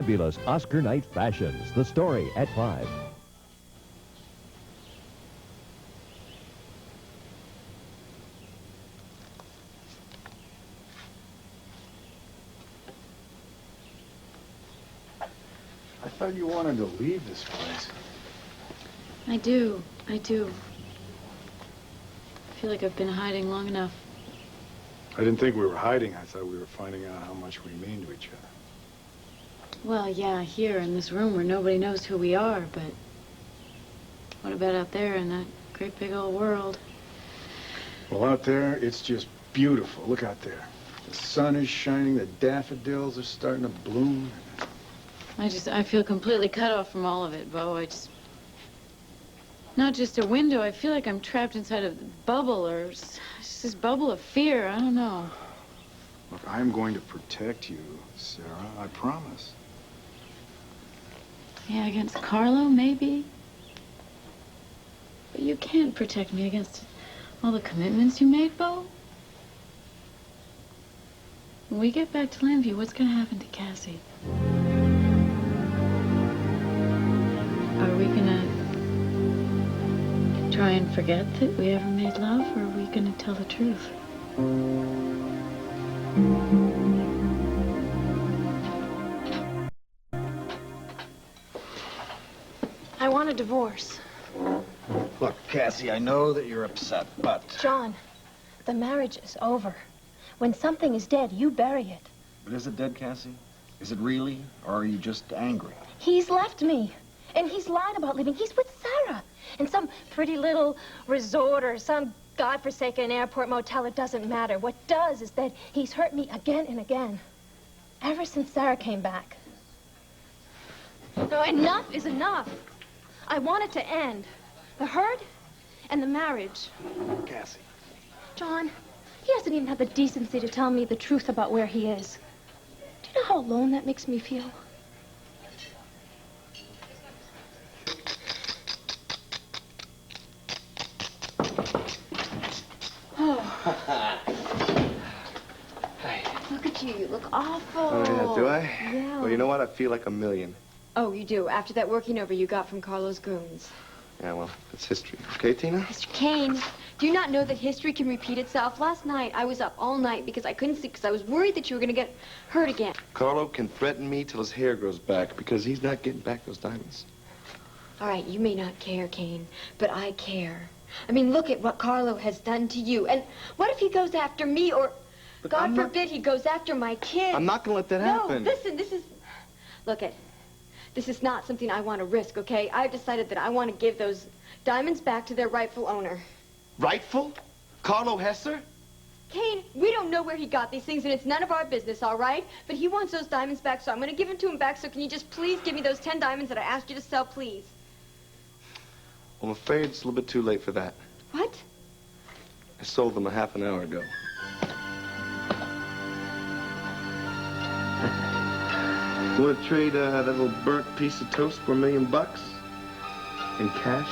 fabulous Oscar night fashions. The Story at 5. I thought you wanted to leave this place. I do. I feel like I've been hiding long enough. I didn't think we were hiding. I thought we were finding out how much we mean to each other. Well, yeah, here in this room where nobody knows who we are, but what about out there in that great big old world? Well, out there, it's just beautiful. Look out there. The sun is shining, the daffodils are starting to bloom. I feel completely cut off from all of it, Bo. Not just a window. I feel like I'm trapped inside a bubble, or it's just this bubble of fear. I don't know. Look, I'm going to protect you, Sarah. I promise. Yeah, against Carlo, maybe. But you can't protect me against all the commitments you made, Bo. When we get back to Landview, what's going to happen to Cassie? Are we going to try and forget that we ever made love, or are we going to tell the truth? I want a divorce. Look, Cassie, I know that you're upset, but... John, the marriage is over. When something is dead, you bury it. But is it dead, Cassie? Is it really, or are you just angry? He's left me, and he's lied about leaving. He's with Sarah in some pretty little resort or some godforsaken airport motel. It doesn't matter. What does is that he's hurt me again and again, ever since Sarah came back. No, enough is enough. I want it to end. The hurt and the marriage. Cassie. John, he doesn't even have the decency to tell me the truth about where he is. Do you know how alone that makes me feel? Oh. Hey. Look at you. You look awful. Oh, yeah, do I? Yeah. Well, you know what? I feel like a million. Oh, you do? After that working over you got from Carlos Goons. Yeah, well, it's history. Okay, Tina? Mr. Kane, do you not know that history can repeat itself? Last night, I was up all night because I couldn't sleep because I was worried that you were going to get hurt again. Carlo can threaten me till his hair grows back because he's not getting back those diamonds. All right, you may not care, Kane, but I care. I mean, look at what Carlo has done to you. And what if he goes after me or, Look, God forbid, he goes after my kids? I'm not going to let that happen. No, listen, this is not something I want to risk, okay? I've decided that I want to give those diamonds back to their rightful owner. Rightful? Carlo Hesser? Kane, we don't know where he got these things, and it's none of our business, all right? But he wants those diamonds back, so I'm going to give them to him back, so can you just please give me those 10 diamonds that I asked you to sell, please? Well, I'm afraid it's a little bit too late for that. What? I sold them a half an hour ago. You want to trade that little burnt piece of toast for $1 million in cash?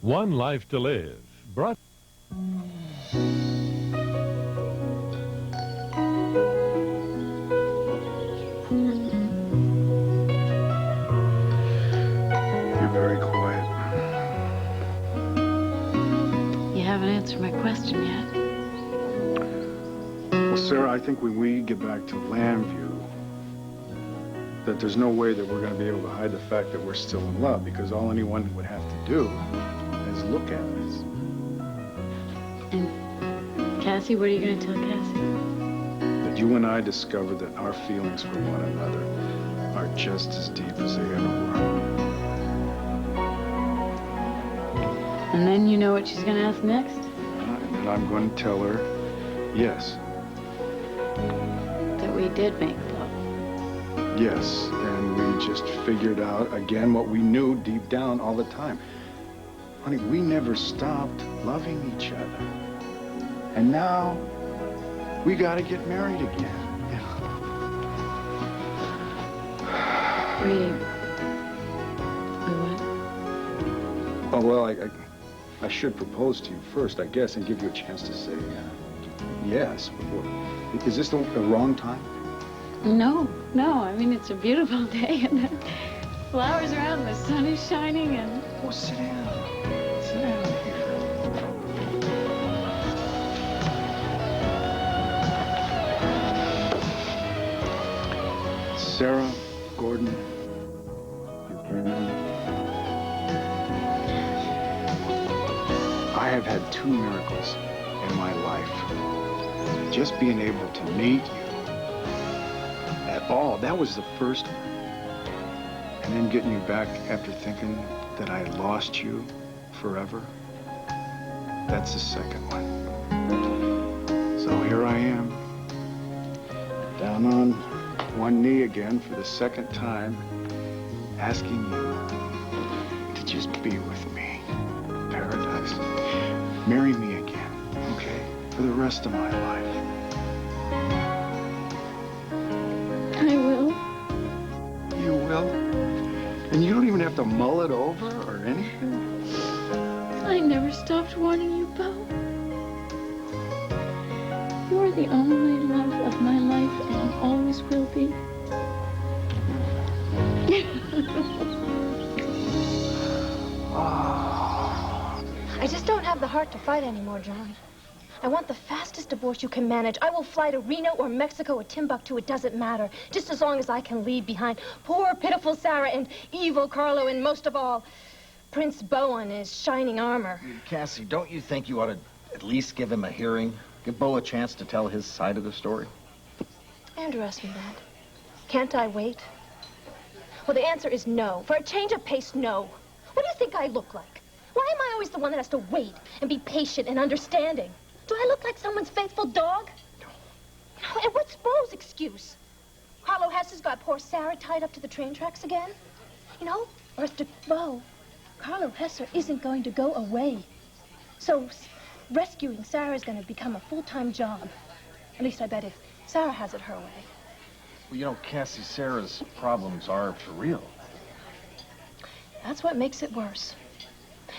One Life to Live. Brought. You're very quiet. You haven't answered my question yet. Well, Sarah, I think when we get back to Landview, that there's no way that we're going to be able to hide the fact that we're still in love, because all anyone would have to do is look at us. And Cassie, what are you going to tell Cassie? That you and I discovered that our feelings for one another are just as deep as they ever were. And then you know what she's gonna ask next? And then I'm going to tell her, yes, That we did make love. yes. And we just figured out, again, what we knew deep down all the time. Honey, we never stopped loving each other. And now, we gotta get married again. We what? Oh, well, I should propose to you first, I guess, and give you a chance to say yes. Is this the wrong time? No. I mean, it's a beautiful day, and the flowers are out, and the sun is shining, and... Oh, sit down. Sit down here. Sarah, Gordon, I have had 2 miracles in my life. Just being able to meet you at all, that was the first one. And then getting you back after thinking that I had lost you forever, that's the second one. So here I am, down on one knee again for the second time, asking you to just be with me. Paradise. Marry me again, okay? For the rest of my life. I will. You will? And you don't even have to mull it over or anything? I never stopped wanting you, Bo. You're the only love of my life and always will be. I just don't have the heart to fight anymore, John. I want the fastest divorce you can manage. I will fly to Reno or Mexico or Timbuktu. It doesn't matter. Just as long as I can leave behind poor, pitiful Sarah and evil Carlo and, most of all, Prince Bo in his shining armor. Cassie, don't you think you ought to at least give him a hearing? Give Bo a chance to tell his side of the story? Andrew asked me that. Can't I wait? Well, the answer is no. For a change of pace, no. What do you think I look like? Why am I always the one that has to wait and be patient and understanding? Do I look like someone's faithful dog? No. And what's Bo's excuse? Carlo Hesse's got poor Sarah tied up to the train tracks again? You know, or to Bo, Carlo Hesse isn't going to go away. So rescuing Sarah is going to become a full-time job. At least I bet if Sarah has it her way. Well, you know, Cassie, Sarah's problems are for real. That's what makes it worse.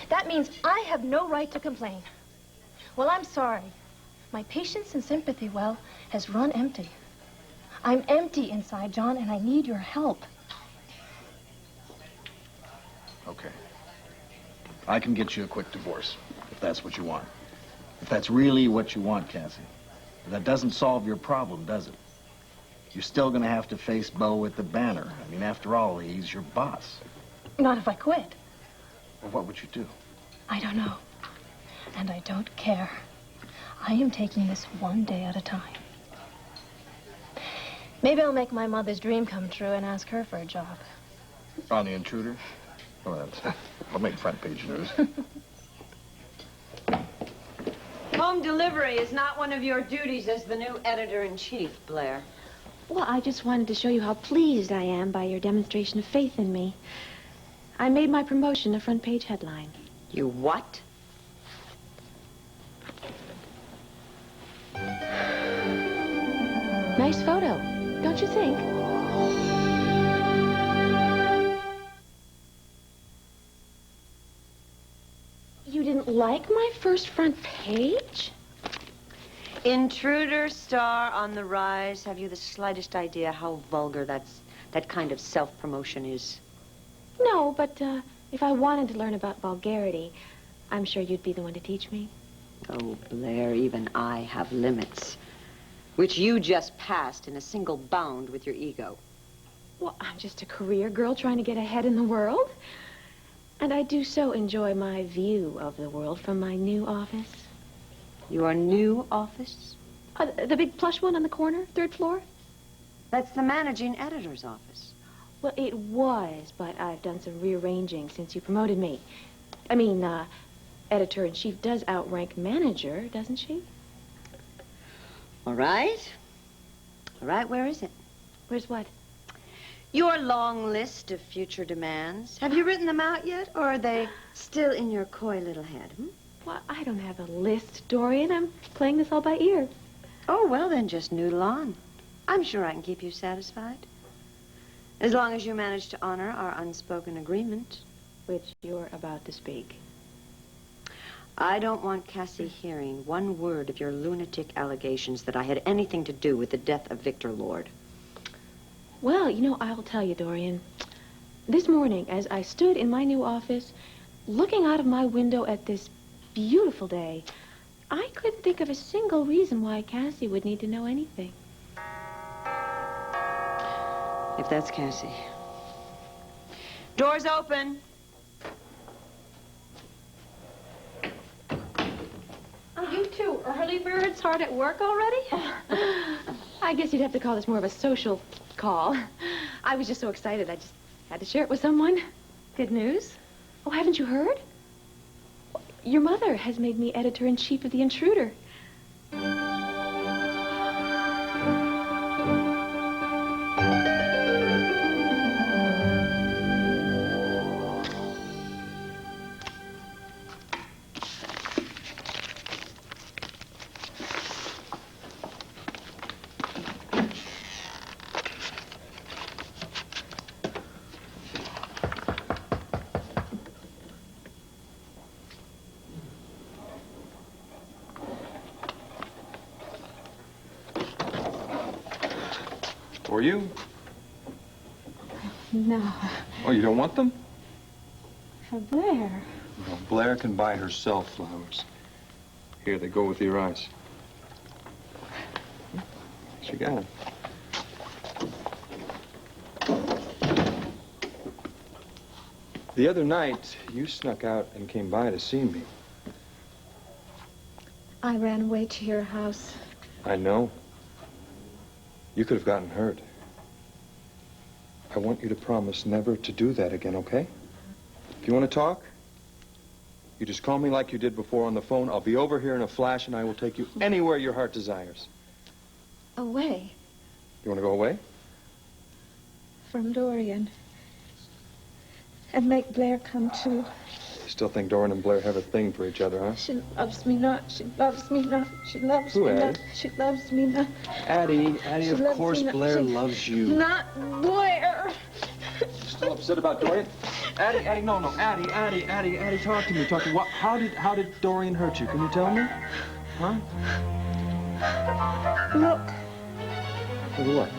That means I have no right to complain. Well, I'm sorry. My patience and sympathy well has run empty. I'm empty inside, John, and I need your help. Okay. I can get you a quick divorce, if that's what you want. If that's really what you want, Cassie. But that doesn't solve your problem, does it? You're still gonna have to face Bo at the banner. I mean, after all, he's your boss. Not if I quit. Well, what would you do? I don't know. And I don't care. I am taking this one day at a time. Maybe I'll make my mother's dream come true and ask her for a job. On The Intruder? Well, I'll make front page news. Home delivery is not one of your duties as the new editor-in-chief, Blair. Well, I just wanted to show you how pleased I am by your demonstration of faith in me. I made my promotion a front-page headline. You what? Nice photo, don't you think? You didn't like my first front page? Intruder, star on the rise. Have you the slightest idea how vulgar that kind of self-promotion is? No, but if I wanted to learn about vulgarity, I'm sure you'd be the one to teach me. Oh, Blair, even I have limits, which you just passed in a single bound with your ego. Well, I'm just a career girl trying to get ahead in the world. And I do so enjoy my view of the world from my new office. Your new office? The big plush one on the corner, 3rd floor? That's the managing editor's office. Well, it was, but I've done some rearranging since you promoted me. I mean, editor-in-chief does outrank manager, doesn't she? All right. All right, where is it? Where's what? Your long list of future demands. Have you written them out yet, or are they still in your coy little head? Well, I don't have a list, Dorian. I'm playing this all by ear. Oh, well, then just noodle on. I'm sure I can keep you satisfied. As long as you manage to honor our unspoken agreement. Which you're about to speak. I don't want Cassie hearing one word of your lunatic allegations that I had anything to do with the death of Victor Lord. Well, you know, I'll tell you, Dorian. This morning, as I stood in my new office, looking out of my window at this beautiful day, I couldn't think of a single reason why Cassie would need to know anything. If that's Cassie. Doors open. Oh, you two early birds hard at work already? I guess you'd have to call this more of a social call. I was just so excited, I just had to share it with someone. Good news? Oh, haven't you heard? Your mother has made me editor-in-chief of The Intruder. For you? No, Oh, you don't want them? for Blair. Well, Blair can buy herself flowers. Here, they go with your eyes. She got them. The other night, you snuck out and came by to see me. I ran away to your house. I know. You could have gotten hurt. I want you to promise never to do that again, okay? If you want to talk, you just call me like you did before on the phone. I'll be over here in a flash, and I will take you anywhere your heart desires. Away You want to go away? from Dorian. And make Blair come too. You still think Doran and Blair have a thing for each other, huh? She loves me not. She loves me not. She loves Who, me Addie? not. She loves me not. Addie, She of loves course me not. Blair She- loves you. Not Blair. Still upset about Dorian? Addie, no, Addie, talk to me, What? How did Dorian hurt you? Can you tell me? Huh? Look. What?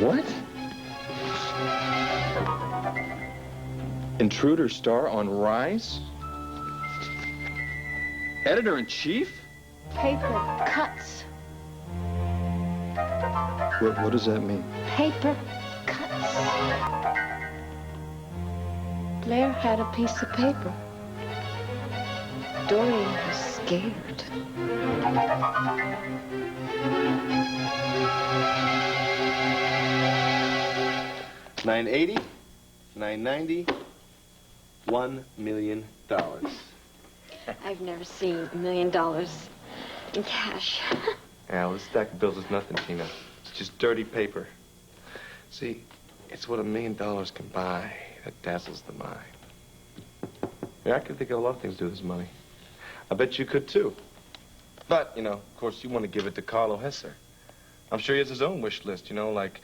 What? Intruder star on Rise? Editor-in-chief? Paper cuts. What does that mean? Paper cuts. Blair had a piece of paper. Dorian was scared. $980, $990, $1 million. I've never seen $1 million in cash. Al, this stack of bills is nothing, Tina. It's just dirty paper. See, it's what $1 million can buy that dazzles the mind. Yeah, I could think of a lot of things to do with this money. I bet you could, too. But, you know, of course, you want to give it to Carlo Hesser. I'm sure he has his own wish list, you know, like,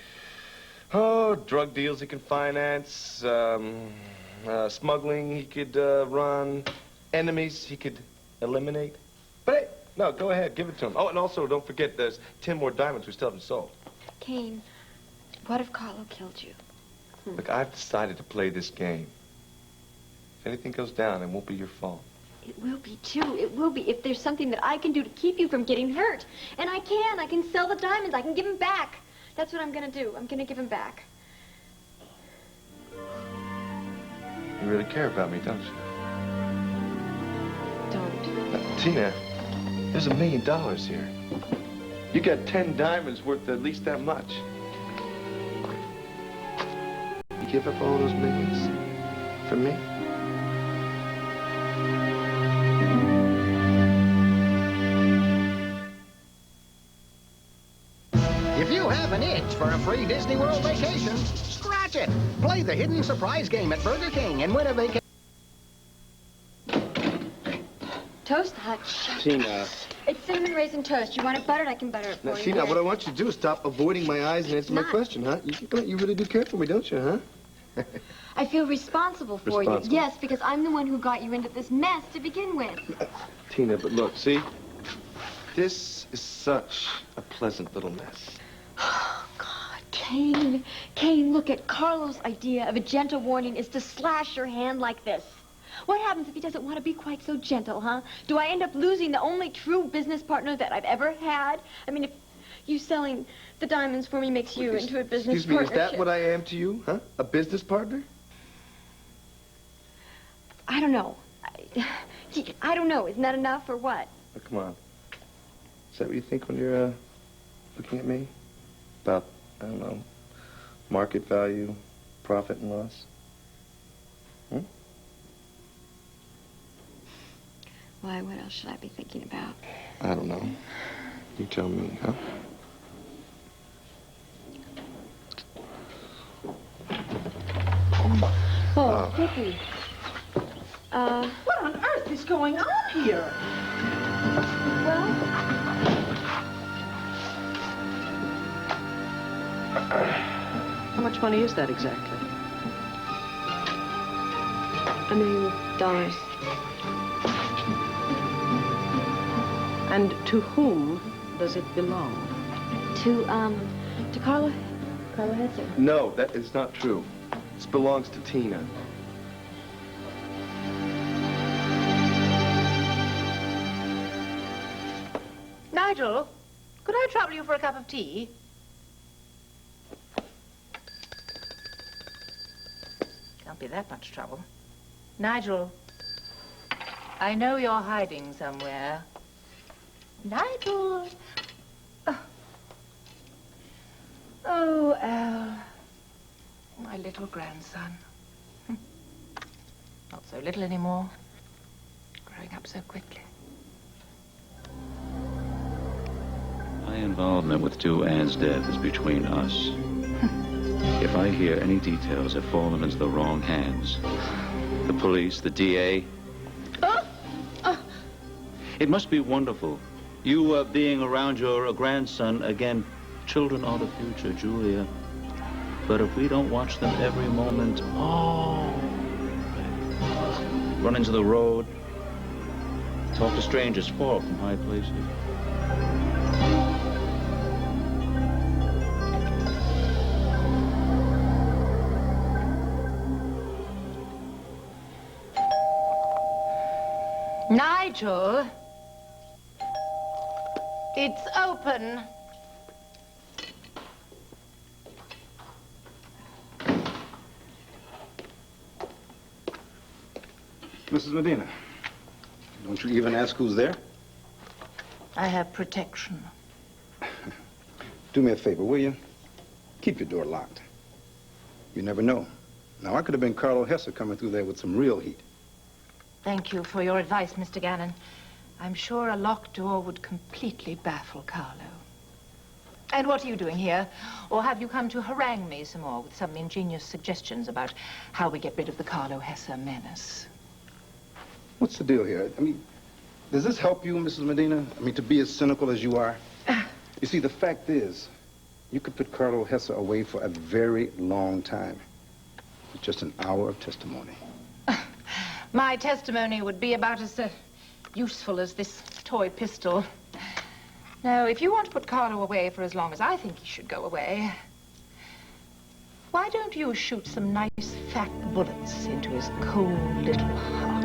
drug deals he can finance, smuggling he could run, enemies he could eliminate. But hey, no, go ahead, give it to him. Oh, and also, don't forget, there's 10 more diamonds we still haven't sold. Kane, what if Carlo killed you? Look, I've decided to play this game. If anything goes down, it won't be your fault. It will be, too. It will be if there's something that I can do to keep you from getting hurt. And I can. I can sell the diamonds. I can give them back. That's what I'm going to do. I'm going to give them back. You really care about me, don't you? Don't. Tina, there's $1 million here. You got 10 diamonds worth at least that much. You give up all those millions? For me? If you have an itch for a free Disney World vacation, scratch it. Play the hidden surprise game at Burger King and win a vacation. Toast Hutch. Tina. It's cinnamon raisin toast. You want it buttered? I can butter it for Now, you. Tina, Here. what I want you to do is stop avoiding my eyes and answer my question, huh? You really do care for me, don't you, huh? I feel responsible for you. Yes, because I'm the one who got you into this mess to begin with. Tina, but look, see? This is such a pleasant little mess. Oh, God. Kane. Kane, look at Carlos' idea of a gentle warning is to slash your hand like this. What happens if he doesn't want to be quite so gentle, huh? Do I end up losing the only true business partner that I've ever had? I mean, if you selling the diamonds for me makes you into a business Excuse me, partnership. is that what I am to you, huh? A business partner? I don't know. I don't know. Isn't that enough or what? Oh, come on. Is that what you think when you're looking at me? About, I don't know, market value, profit and loss? Hmm? Why, what else should I be thinking about? I don't know. You tell me, huh? Oh, Vicky. What on earth is going on here? Well, How much money is that exactly? $1 million. And to whom does it belong? To Carla Hetzer. No, that is not true. This belongs to Tina. Nigel, could I trouble you for a cup of tea? Can't be that much trouble. Nigel, I know you're hiding somewhere. Nigel! Oh, Al, my little grandson. Not so little anymore, growing up so quickly. My involvement with Two Ann's death is between us. If I hear any details have fallen into the wrong hands, the police, the DA, it must be wonderful. You being around your grandson again. Children are the future, Julia. But if we don't watch them every moment, run into the road, talk to strangers, fall from high places. Nigel, it's open. Mrs. Medina, don't you even ask who's there? I have protection. Do me a favor, will you? Keep your door locked. You never know. Now, I could have been Carlo Hesse coming through there with some real heat. Thank you for your advice, Mr. Gannon. I'm sure a locked door would completely baffle Carlo. And what are you doing here? Or have you come to harangue me some more with some ingenious suggestions about how we get rid of the Carlo Hesse menace? What's the deal here? I mean, does this help you, Mrs. Medina? I mean, to be as cynical as you are? You see, the fact is, you could put Carlo Hesse away for a very long time. With just an hour of testimony. My testimony would be about as useful as this toy pistol. Now, if you want to put Carlo away for as long as I think he should go away, why don't you shoot some nice fat bullets into his cold little heart?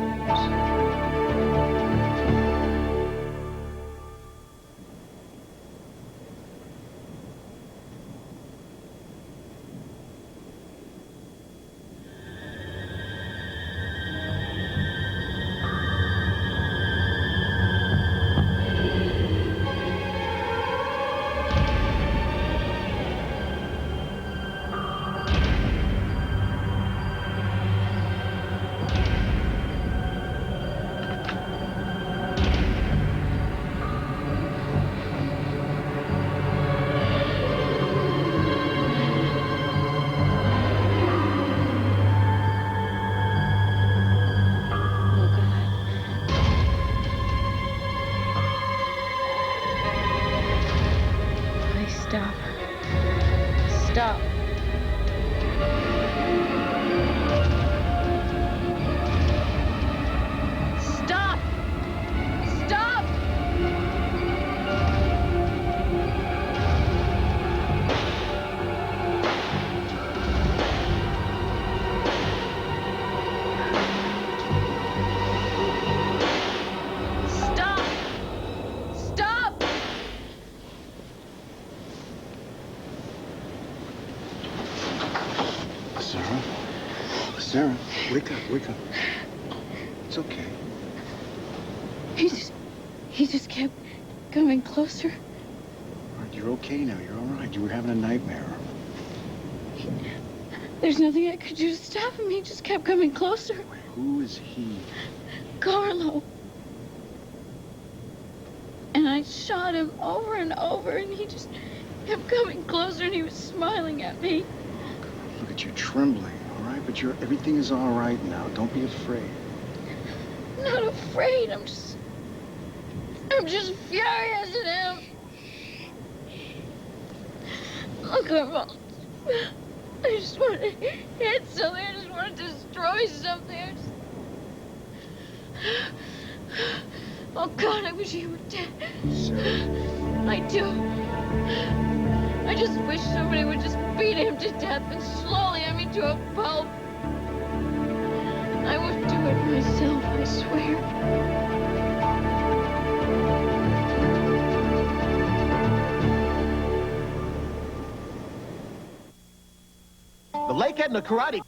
Sarah. Sarah, wake up, wake up. It's okay. He just kept coming closer. All right, you're okay now. You're all right. You were having a nightmare. There's nothing I could do to stop him. He just kept coming closer. Wait, who is he? Carlo. And I shot him over and over, and he just kept coming closer, and he was smiling at me. Look at you trembling, all right? But everything is all right now. Don't be afraid. I'm not afraid. I'm just furious at him. Look, I just want to hit something. I just want to destroy something. Oh, God, I wish he were dead. I do. I just wish somebody would just beat him to death and slowly, to a pulp. I would do it myself, I swear. The lake and the karate.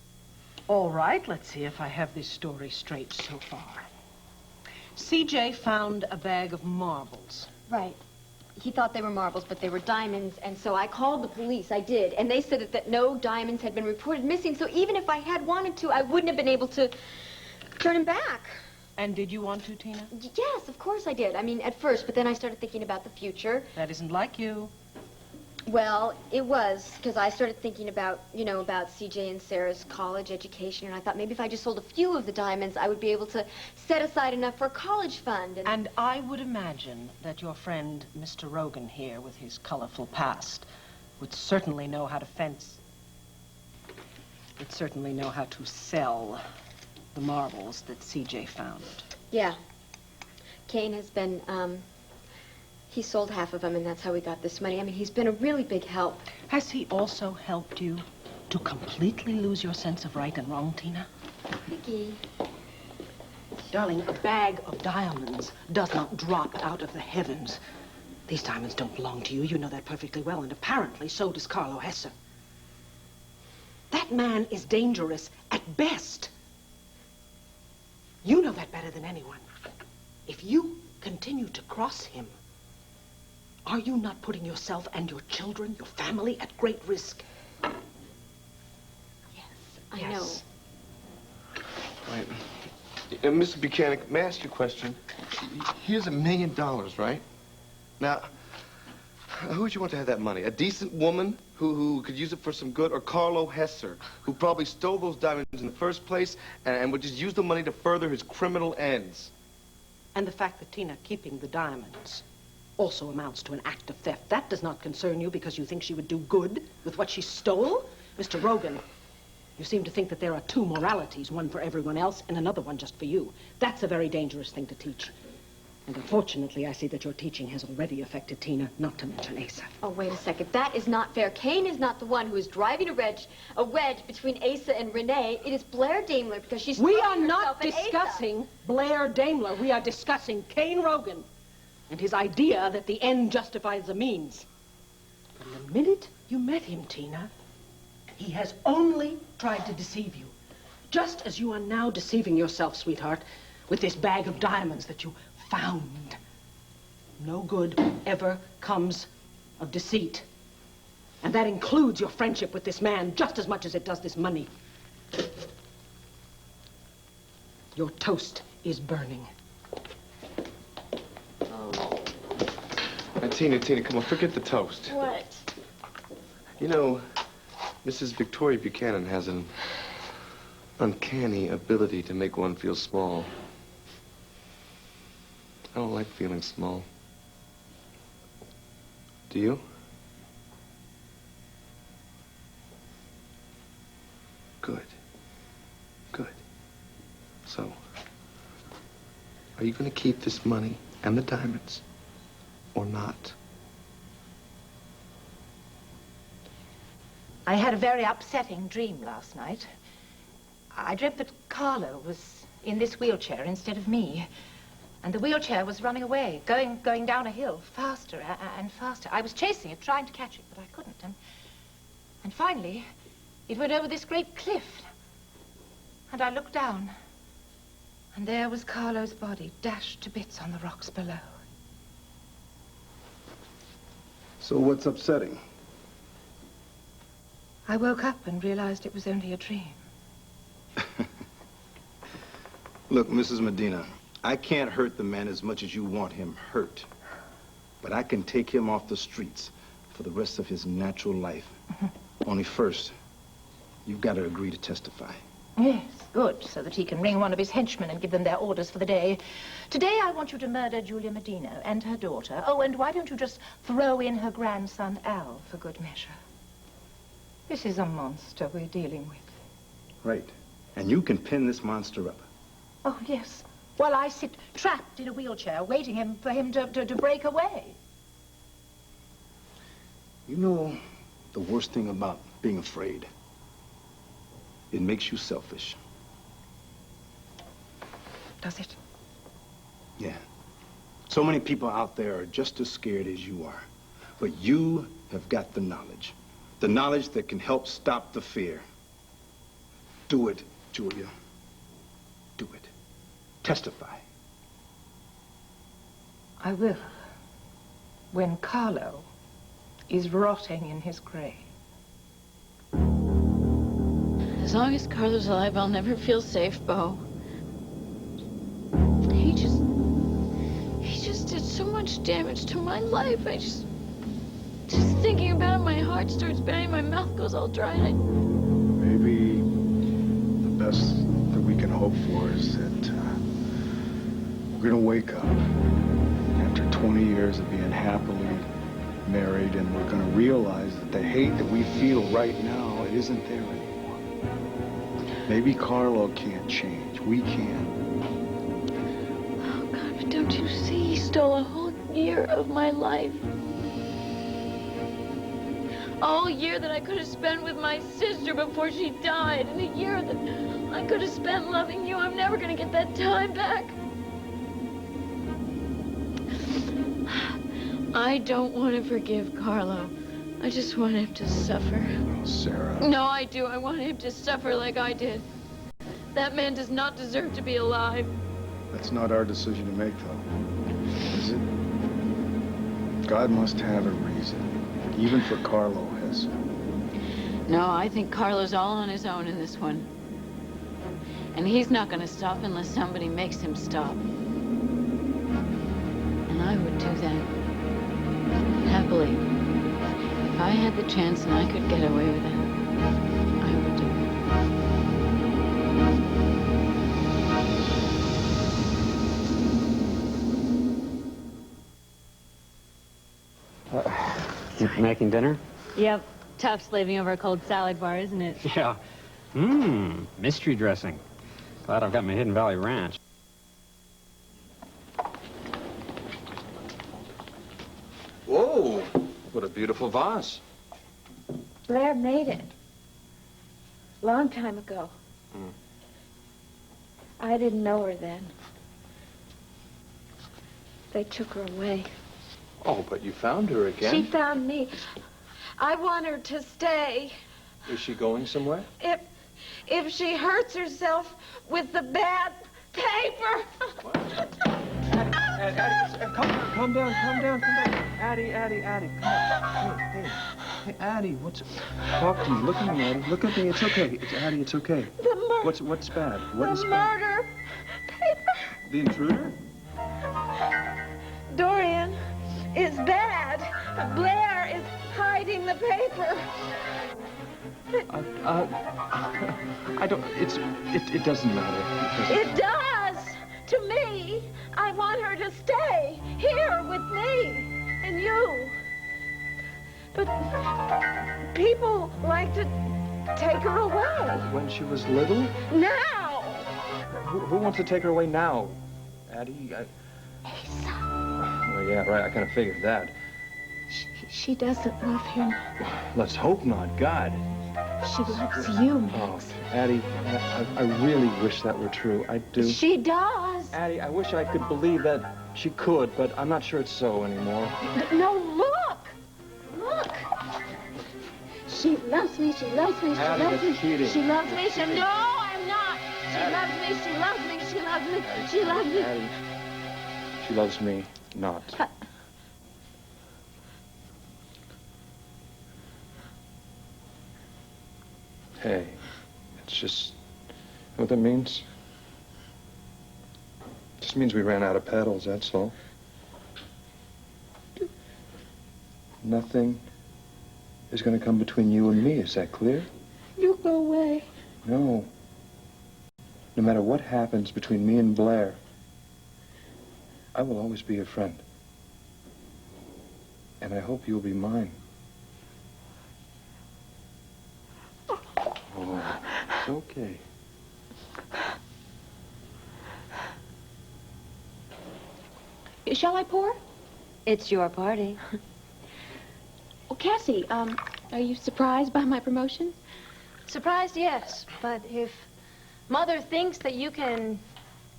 All right, let's see if I have this story straight so far. CJ found a bag of marbles. Right. He thought they were marbles, but they were diamonds, and so I called the police. I did, and they said that no diamonds had been reported missing, so even if I had wanted to, I wouldn't have been able to turn him back. And did you want to, Tina? Yes, of course I did. At first, but then I started thinking about the future. That isn't like you. Well, it was, because I started thinking about, about CJ and Sarah's college education, and I thought maybe if I just sold a few of the diamonds, I would be able to set aside enough for a college fund. And I would imagine that your friend, Mr. Rogan here, with his colorful past, would certainly know how to fence. Would certainly know how to sell the marbles that CJ found. Yeah. Kane has been, he sold half of them, and that's how we got this money. He's been a really big help. Has he also helped you to completely lose your sense of right and wrong, Tina? Vicky. Darling, a bag of diamonds does not drop out of the heavens. These diamonds don't belong to you. You know that perfectly well, and apparently so does Carlo Hesse. That man is dangerous at best. You know that better than anyone. If you continue to cross him, are you not putting yourself and your children, your family, at great risk? Yes, I know. Right. Mr. Buchanan, may I ask you a question? Here's $1 million, right? Now, who would you want to have that money? A decent woman who could use it for some good, or Carlo Hesse, who probably stole those diamonds in the first place and would just use the money to further his criminal ends? And the fact that Tina keeping the diamonds also amounts to an act of theft. That does not concern you because you think she would do good with what she stole? Mr. Rogan, you seem to think that there are two moralities, one for everyone else and another one just for you. That's a very dangerous thing to teach. And unfortunately, I see that your teaching has already affected Tina, not to mention Asa. Oh, wait a second. That is not fair. Kane is not the one who is driving a wedge between Asa and Renee. It is Blair Daimler because she's We are not discussing Blair Daimler. We are discussing Kane Rogan and his idea that the end justifies the means. From the minute you met him, Tina, he has only tried to deceive you. Just as you are now deceiving yourself, sweetheart, with this bag of diamonds that you found. No good ever comes of deceit. And that includes your friendship with this man just as much as it does this money. Your toast is burning. Tina, come on, forget the toast. What? You know, Mrs. Victoria Buchanan has an uncanny ability to make one feel small. I don't like feeling small. Do you? Good. Good. So, are you going to keep this money and the diamonds or not? I had a very upsetting dream last night. I dreamt that Carlo was in this wheelchair instead of me. And the wheelchair was running away, going down a hill, faster and faster. I was chasing it, trying to catch it, but I couldn't. And finally, It went over this great cliff. And I looked down. And there was Carlo's body, dashed to bits on the rocks below. So what's upsetting? I woke up and realized it was only a dream. Look, Mrs. Medina, I can't hurt the man as much as you want him hurt. But I can take him off the streets for the rest of his natural life. Only first, you've got to agree to testify. Yes, good, so that he can ring one of his henchmen and give them their orders for the day. Today I want you to murder Julia Medina and her daughter. Oh, and why don't you just throw in her grandson, Al, for good measure? This is a monster we're dealing with. Right. And you can pin this monster up. Oh, yes. While I sit trapped in a wheelchair, waiting for him to break away. You know the worst thing about being afraid? It makes you selfish. Does it? Yeah. So many people out there are just as scared as you are. But you have got the knowledge. The knowledge that can help stop the fear. Do it, Julia. Do it. Testify. I will. When Carlo is rotting in his grave. As long as Carlo's alive, I'll never feel safe, Bo. He just did so much damage to my life. Just thinking about it, my heart starts pounding, my mouth goes all dry, and Maybe the best that we can hope for is that we're gonna wake up after 20 years of being happily married, and we're gonna realize that the hate that we feel right now, it isn't there anymore. Maybe Carlo can't change. We can. Oh, God, but don't you see? He stole a whole year of my life. A whole year that I could have spent with my sister before she died, and a year that I could have spent loving you. I'm never going to get that time back. I don't want to forgive Carlo. I just want him to suffer. Oh, Sarah. No, I do. I want him to suffer like I did. That man does not deserve to be alive. That's not our decision to make, though. Is it? God must have a reason, even for Carlo Hess. No, I think Carlo's all on his own in this one. And he's not going to stop unless somebody makes him stop. And I would do that. Happily. If I had the chance and I could get away with it, I would do it. You making dinner? Yep. Tough slaving over a cold salad bar, isn't it? Yeah. Mystery dressing. Glad I've got my Hidden Valley Ranch. Whoa! What a beautiful vase. Blair made it. Long time ago. I didn't know her then. They took her away. Oh, but you found her again. She found me. I want her to stay. Is she going somewhere? If she hurts herself with the bad paper. Addie, calm down. Addie, come on. Hey, Addie, talk to me. Look at me, Addie. Look at me. It's okay. Addie, it's okay. What's bad? What is bad? The murder paper. The intruder? Dorian is bad. Blair is hiding the paper. I don't. It doesn't matter. It does to me. I want her to stay here with me and you. But people like to take her away. When she was little? Now. Who wants to take her away now? Addie, Well, yeah, right. I kind of figured that. She doesn't love him. Let's hope not. God. She loves you, Max. Oh, Addie, I really wish that were true. I do. She does. Addie, I wish I could believe that she could, but I'm not sure it's so anymore. No, look. Look. She loves me, she loves me, she Hattie, loves me. that's cheating. She loves me, she... Cheating. No, I'm not. She Hattie. loves me, she loves me, she loves me, she loves me. Hattie, she loves me not. Hey, it's just... You know what that means? It just means we ran out of paddles, that's all. Nothing is going to come between you and me, is that clear? You go away. No. No matter what happens between me and Blair, I will always be your friend. And I hope you'll be mine. Oh, it's okay. Shall I pour? It's your party. Oh, Cassie, are you surprised by my promotion? Surprised, yes. But if Mother thinks that you can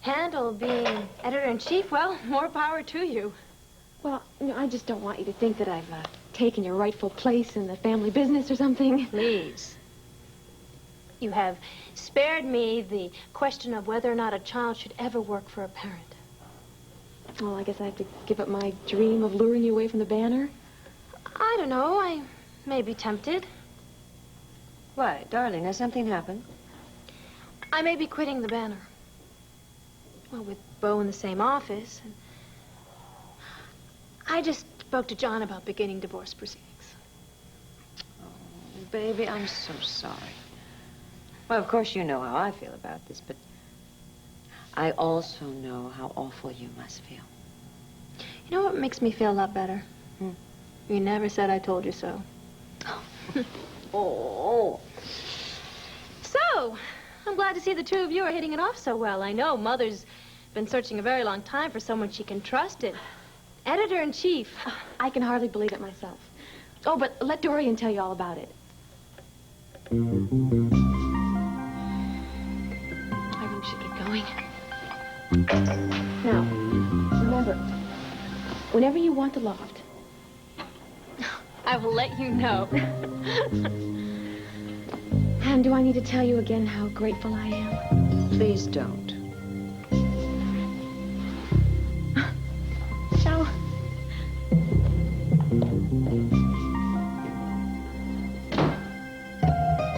handle being editor-in-chief, well, more power to you. Well, you know, I just don't want you to think that I've taken your rightful place in the family business or something. Please. You have spared me the question of whether or not a child should ever work for a parent. Well, I guess I have to give up my dream of luring you away from the banner. I don't know. I may be tempted. Why, darling, has something happened? I may be quitting the banner. Well, with Bo in the same office. And I just spoke to John about beginning divorce proceedings. Oh, baby, I'm so sorry. Well, of course you know how I feel about this, but I also know how awful you must feel. You know what makes me feel a lot better? You never said I told you so. Oh. So, I'm glad to see the two of you are hitting it off so well. I know Mother's been searching a very long time for someone she can trust. Editor-in-chief. I can hardly believe it myself. Oh, but let Dorian tell you all about it. I think we should get going. Now, remember, whenever you want the loft, I will let you know. And do I need to tell you again how grateful I am? Please don't. Shall...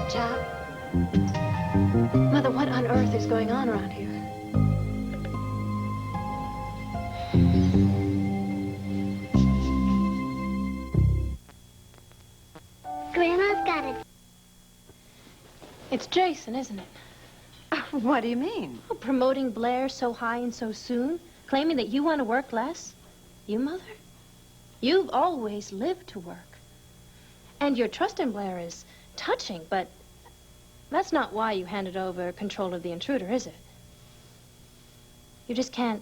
Chap. Mother, what on earth is going on around here? Grandma's got it. It's Jason, isn't it? What do you mean? Oh, promoting Blair so high and so soon? Claiming that you want to work less? You, Mother? You've always lived to work. And your trust in Blair is touching, but that's not why you handed over control of the Intruder, is it? You just can't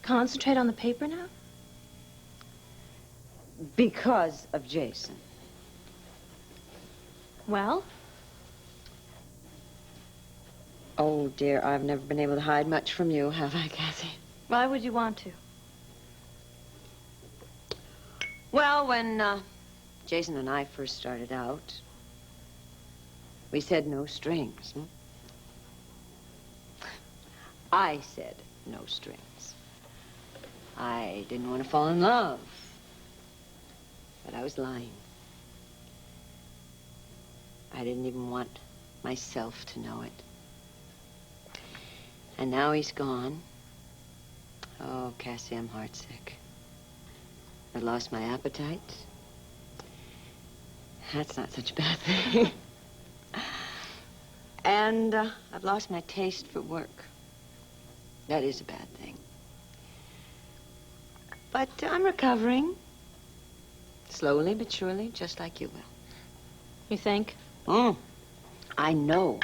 concentrate on the paper now? Because of Jason. Well? Oh, dear, I've never been able to hide much from you, have I, Cassie? Why would you want to? Well, when Jason and I first started out, we said no strings. I said no strings. I didn't want to fall in love. But I was lying. I didn't even want myself to know it. And now he's gone. Oh, Cassie, I'm heartsick. I've lost my appetite. That's not such a bad thing. And I've lost my taste for work. That is a bad thing. But I'm recovering. Slowly but surely, just like you will. You think? I know.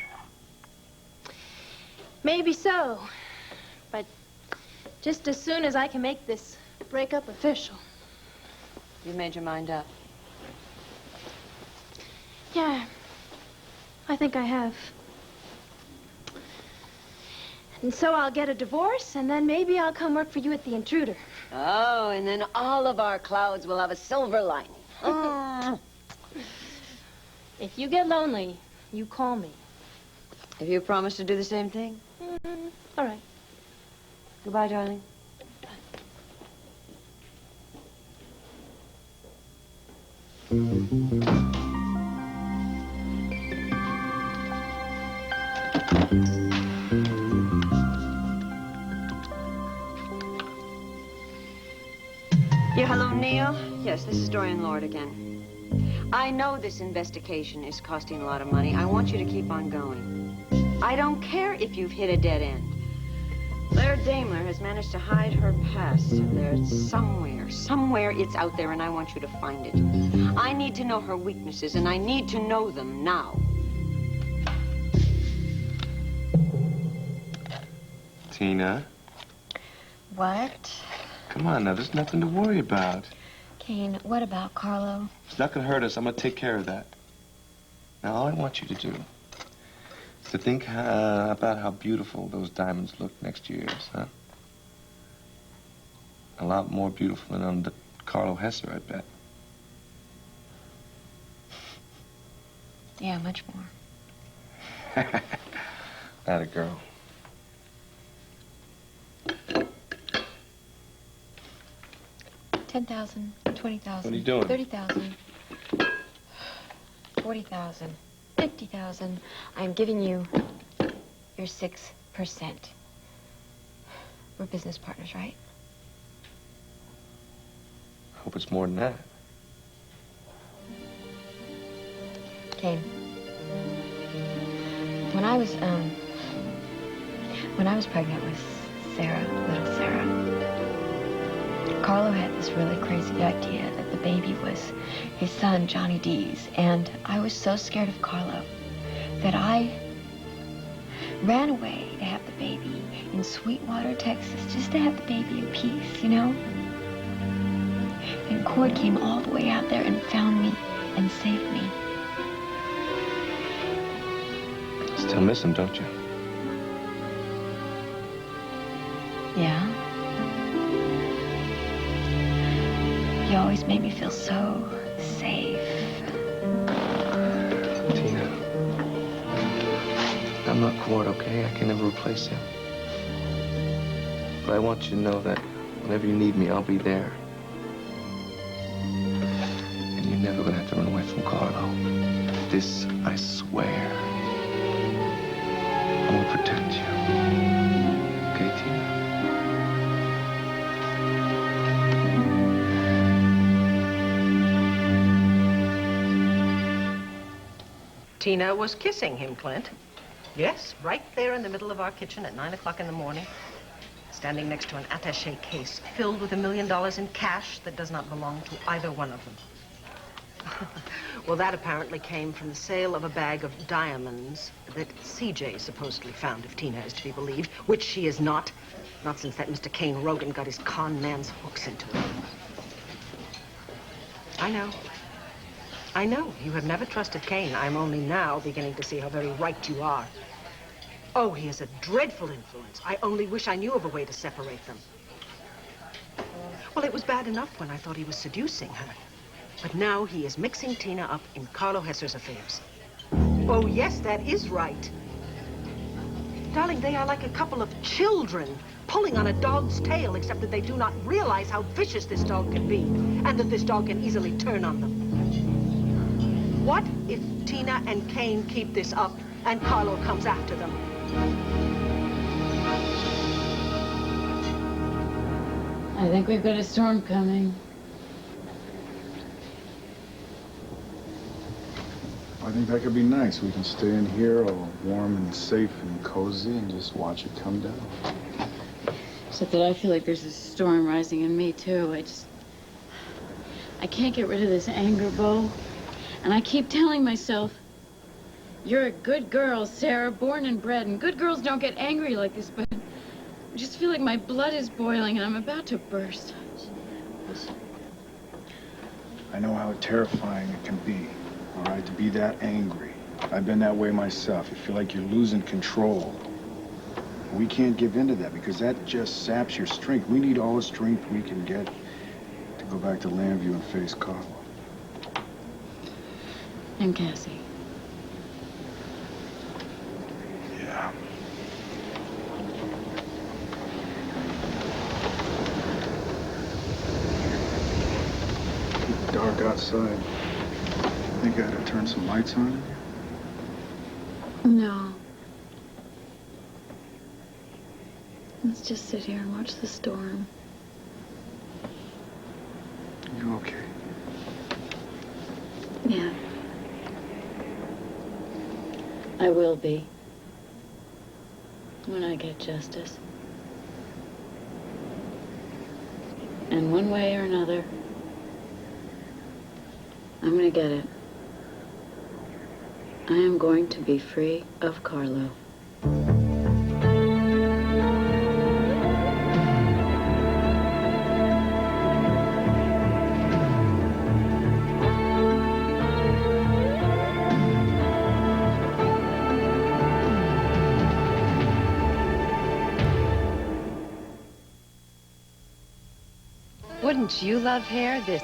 Maybe so. But just as soon as I can make this breakup official. You made your mind up? Yeah, I think I have. And so I'll get a divorce, and then maybe I'll come work for you at the Intruder. Oh, and then all of our clouds will have a silver lining. If you get lonely, you call me. If you promise to do the same thing? All right. Goodbye, darling. Yeah, hello, Neil. Yes, this is Dorian Lord again. I know this investigation is costing a lot of money. I want you to keep on going. I don't care if you've hit a dead end. Blair Daimler has managed to hide her past. There's somewhere it's out there, and I want you to find it. I need to know her weaknesses, and I need to know them now. Tina? What? Come on now, there's nothing to worry about. Kane, what about Carlo? It's not gonna hurt us. I'm gonna take care of that. Now, all I want you to do is to think about how beautiful those diamonds look next to yours, huh? A lot more beautiful than under Carlo Hesser, I bet. Yeah, much more. Atta girl. $10,000, $20,000. What are you doing? $30,000. $40,000. $50,000. I'm giving you your 6%. We're business partners, right? Hope it's more than that. Kane. When I was pregnant with Sarah, little Sarah, Carlo had this really crazy idea that the baby was his son, Johnny D's, and I was so scared of Carlo that I ran away to have the baby in Sweetwater, Texas, just to have the baby in peace, you know? And Cord came all the way out there and found me and saved me. Still miss him, don't you? Yeah? You always made me feel so safe. Tina, I'm not Cord, okay? I can never replace him. But I want you to know that whenever you need me, I'll be there. And you're never gonna have to run away from Carlo. This, I swear. I'm gonna protect you. Okay, Tina? Tina was kissing him, Clint. Yes, right there in the middle of our kitchen at 9 o'clock in the morning, standing next to an attaché case filled with $1 million in cash that does not belong to either one of them. Well, that apparently came from the sale of a bag of diamonds that CJ supposedly found, if Tina is to be believed, which she is not. Not since that Mr. Kane Rogan got his con man's hooks into it. I know. I know. You have never trusted Kane. I'm only now beginning to see how very right you are. Oh, he is a dreadful influence. I only wish I knew of a way to separate them. Well, it was bad enough when I thought he was seducing her. But now he is mixing Tina up in Carlo Hesser's affairs. Oh, yes, that is right. Darling, they are like a couple of children pulling on a dog's tail, except that they do not realize how vicious this dog can be, and that this dog can easily turn on them. What if Tina and Kane keep this up and Carlo comes after them? I think we've got a storm coming. I think that could be nice. We can stay in here all warm and safe and cozy and just watch it come down. Except that I feel like there's a storm rising in me, too. I can't get rid of this anger, Bo. And I keep telling myself, you're a good girl, Sarah, born and bred, and good girls don't get angry like this, but I just feel like my blood is boiling and I'm about to burst. I know how terrifying it can be, all right, to be that angry. I've been that way myself. You feel like you're losing control. We can't give in to that because that just saps your strength. We need all the strength we can get to go back to Lambview and face Carlo. And Cassie. outside. Think I ought to turn some lights on? No. Let's just sit here and watch the storm. You okay? Yeah. I will be. When I get justice. And one way or another, I'm gonna get it. I am going to be free of Carlo. Wouldn't you love hair this